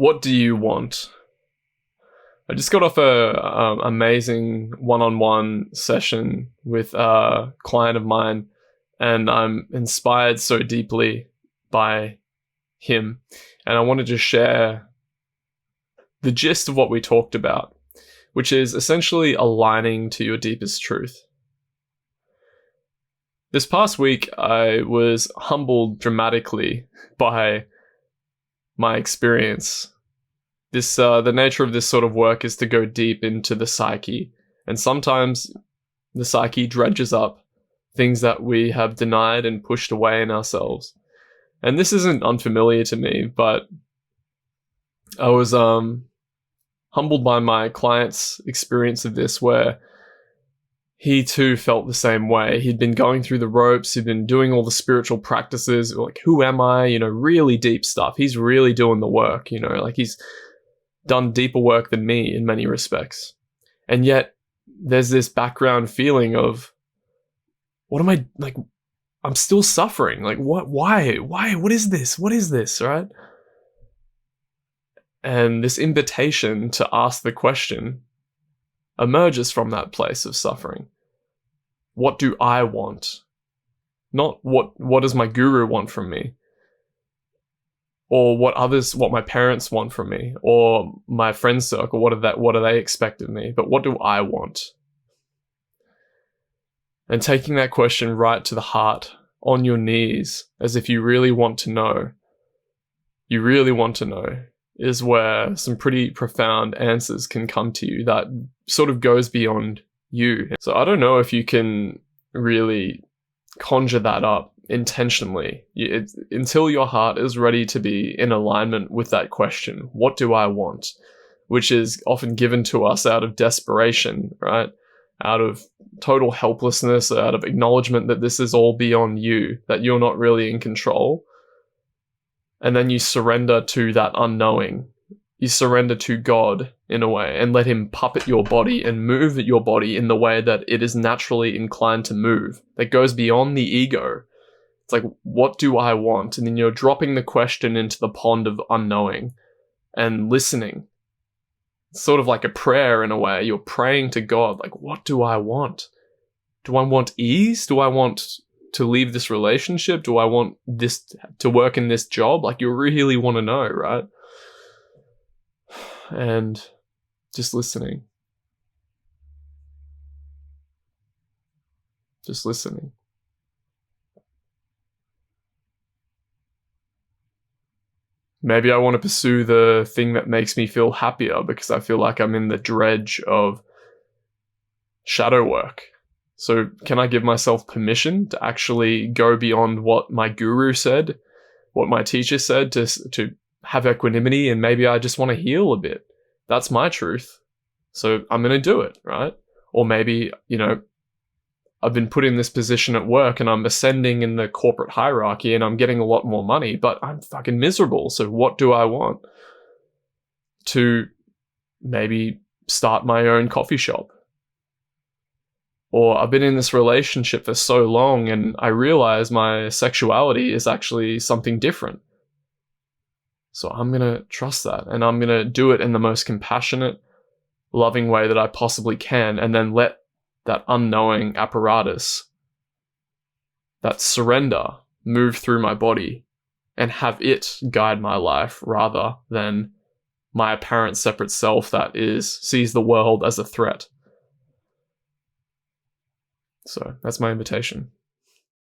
What do you want? I just got off a amazing one-on-one session with a client of mine, and I'm inspired so deeply by him. And I wanted to share the gist of what we talked about, which is essentially aligning to your deepest truth. This past week, I was humbled dramatically by my experience. The nature of this sort of work is to go deep into the psyche, and sometimes the psyche dredges up things that we have denied and pushed away in ourselves. And this isn't unfamiliar to me, but I was humbled by my client's experience of this, where he too felt the same way. He'd been going through the ropes, he'd been doing all the spiritual practices, like, who am I? Really deep stuff. He's really doing the work, like he's done deeper work than me in many respects. And yet there's this background feeling of, what am I, like, I'm still suffering. Like, why, what is this, right? And this invitation to ask the question emerges from that place of suffering. What do I want? Not what does my guru want from me? Or what my parents want from me, or my friend circle, what do they expect of me? But what do I want? And taking that question right to the heart, on your knees, as if you really want to know, is where some pretty profound answers can come to you that sort of goes beyond you. So I don't know if you can really conjure that up intentionally until your heart is ready to be in alignment with that question. What do I want? Which is often given to us out of desperation, right? Out of total helplessness, out of acknowledgement that this is all beyond you, that you're not really in control. And then you surrender to that unknowing. You surrender to God in a way and let him puppet your body and move your body in the way that it is naturally inclined to move, that goes beyond the ego. It's like, what do I want? And then you're dropping the question into the pond of unknowing and listening. It's sort of like a prayer in a way. You're praying to God, like, what do I want? Do I want ease? Do I want to leave this relationship? Do I want this to work in this job? Like, you really want to know, right? And just listening. Just listening. Maybe I want to pursue the thing that makes me feel happier because I feel like I'm in the dredge of shadow work. So can I give myself permission to actually go beyond what my guru said, what my teacher said, to have equanimity, and maybe I just want to heal a bit. That's my truth. So I'm going to do it, right? Or maybe, I've been put in this position at work and I'm ascending in the corporate hierarchy and I'm getting a lot more money, but I'm fucking miserable. So what do I want? To maybe start my own coffee shop. Or I've been in this relationship for so long and I realize my sexuality is actually something different. So I'm going to trust that and I'm going to do it in the most compassionate, loving way that I possibly can, and then let that unknowing apparatus, that surrender, move through my body and have it guide my life rather than my apparent separate self that sees the world as a threat. So that's my invitation.